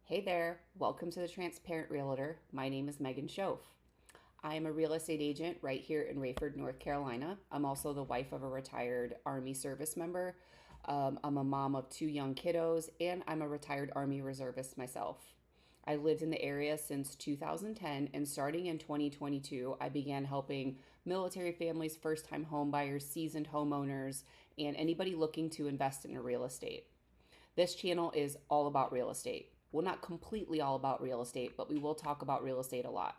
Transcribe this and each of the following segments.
Hey there, welcome to the Transparent Realtor. My name is Megan Shoff. I am a real estate agent right here in Raeford, North Carolina. I'm also the wife of a retired Army service member. I'm a mom of two young kiddos, and I'm a retired Army Reservist myself. I lived in the area since 2010, and starting in 2022, I began helping military families, first-time home buyers, seasoned homeowners, and anybody looking to invest in a real estate. This channel is all about real estate. Well, not completely all about real estate, but we will talk about real estate a lot.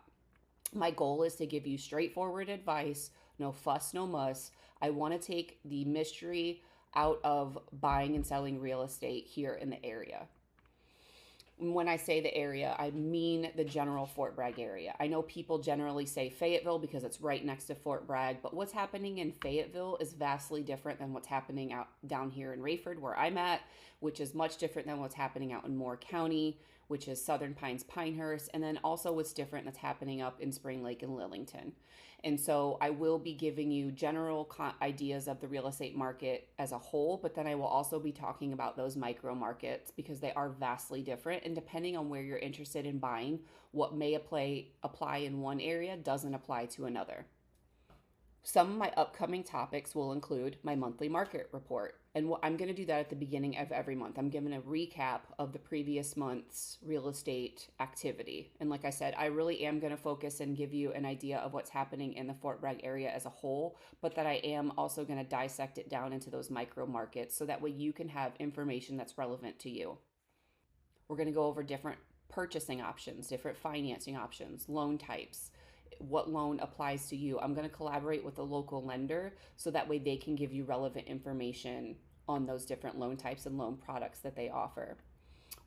My goal is to give you straightforward advice, no fuss, no muss. I want to take the mystery out of buying and selling real estate here in the area. When I say the area, I mean the general Fort Bragg area. I know people generally say Fayetteville because it's right next to Fort Bragg, but what's happening in Fayetteville is vastly different than what's happening out down here in Raeford, where I'm at, which is much different than what's happening out in Moore County, which is Southern Pines, Pinehurst, and then also what's different that's happening up in Spring Lake and Lillington. And so I will be giving you general ideas of the real estate market as a whole, but then I will also be talking about those micro markets because they are vastly different. And depending on where you're interested in buying, what may apply in one area doesn't apply to another. Some of my upcoming topics will include my monthly market report. And I'm going to do that at the beginning of every month. I'm giving a recap of the previous month's real estate activity. And like I said, I really am going to focus and give you an idea of what's happening in the Fort Bragg area as a whole, but that I am also going to dissect it down into those micro markets so that way you can have information that's relevant to you. We're going to go over different purchasing options, different financing options, loan types, what loan applies to you. I'm going to collaborate with a local lender so that way they can give you relevant information on those different loan types and loan products that they offer.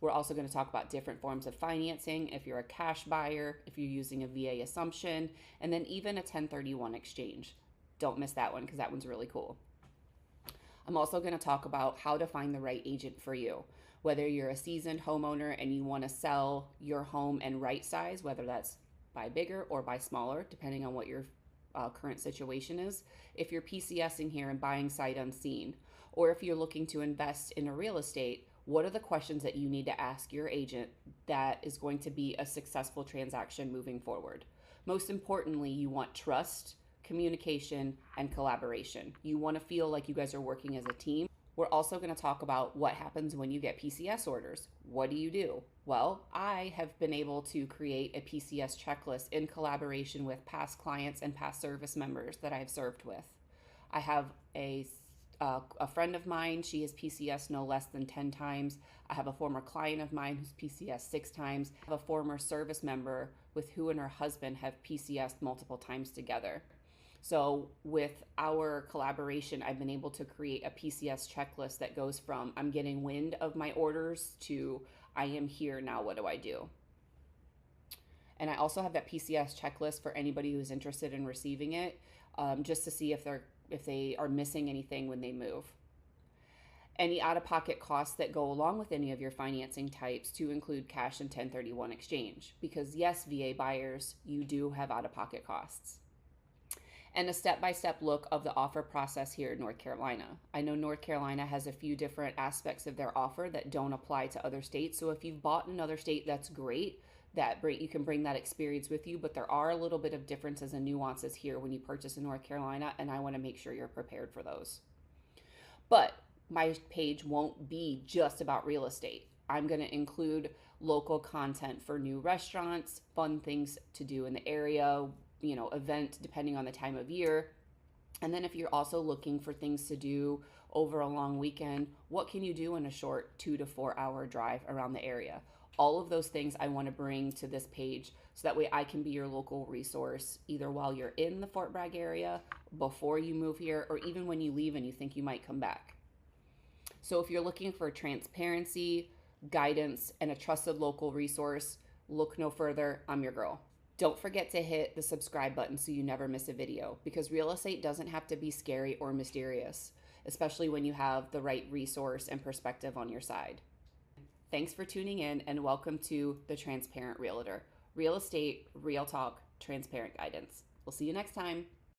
We're also going to talk about different forms of financing, if you're a cash buyer, if you're using a VA assumption, and then even a 1031 exchange. Don't miss that one because that one's really cool. I'm also going to talk about how to find the right agent for you. Whether you're a seasoned homeowner and you want to sell your home and right size, whether that's buy bigger or buy smaller, depending on what your current situation is. If you're PCSing here and buying sight unseen, or if you're looking to invest in a real estate, what are the questions that you need to ask your agent that is going to be a successful transaction moving forward? Most importantly, you want trust, communication, and collaboration. You want to feel like you guys are working as a team. We're also going to talk about what happens when you get PCS orders. What do you do? Well, I have been able to create a PCS checklist in collaboration with past clients and past service members that I've served with. I have a friend of mine, she has PCS no less than 10 times. I have a former client of mine who's PCS 6 times. I have a former service member with who and her husband have PCS multiple times together. So with our collaboration, I've been able to create a PCS checklist that goes from I'm getting wind of my orders to I am here now, what do I do? And I also have that PCS checklist for anybody who's interested in receiving it, just to see if they are missing anything when they move. Any out-of-pocket costs that go along with any of your financing types to include cash and 1031 exchange. Because yes, VA buyers, you do have out-of-pocket costs. And a step-by-step look of the offer process here in North Carolina. I know North Carolina has a few different aspects of their offer that don't apply to other states. So if you've bought in another state, that's great. You can bring that experience with you, but there are a little bit of differences and nuances here when you purchase in North Carolina, and I want to make sure you're prepared for those. But my page won't be just about real estate. I'm going to include local content for new restaurants, fun things to do in the area, event depending on the time of year. And then if you're also looking for things to do over a long weekend, what can you do in a short 2 to 4 hour drive around the area? All of those things I want to bring to this page so that way I can be your local resource either while you're in the Fort Bragg area, before you move here, or even when you leave and you think you might come back. So if you're looking for transparency, guidance, and a trusted local resource, look no further. I'm your girl. Don't forget to hit the subscribe button so you never miss a video, because real estate doesn't have to be scary or mysterious, especially when you have the right resource and perspective on your side. Thanks for tuning in and welcome to the Transparent Realtor. Real estate, real talk, transparent guidance. We'll see you next time.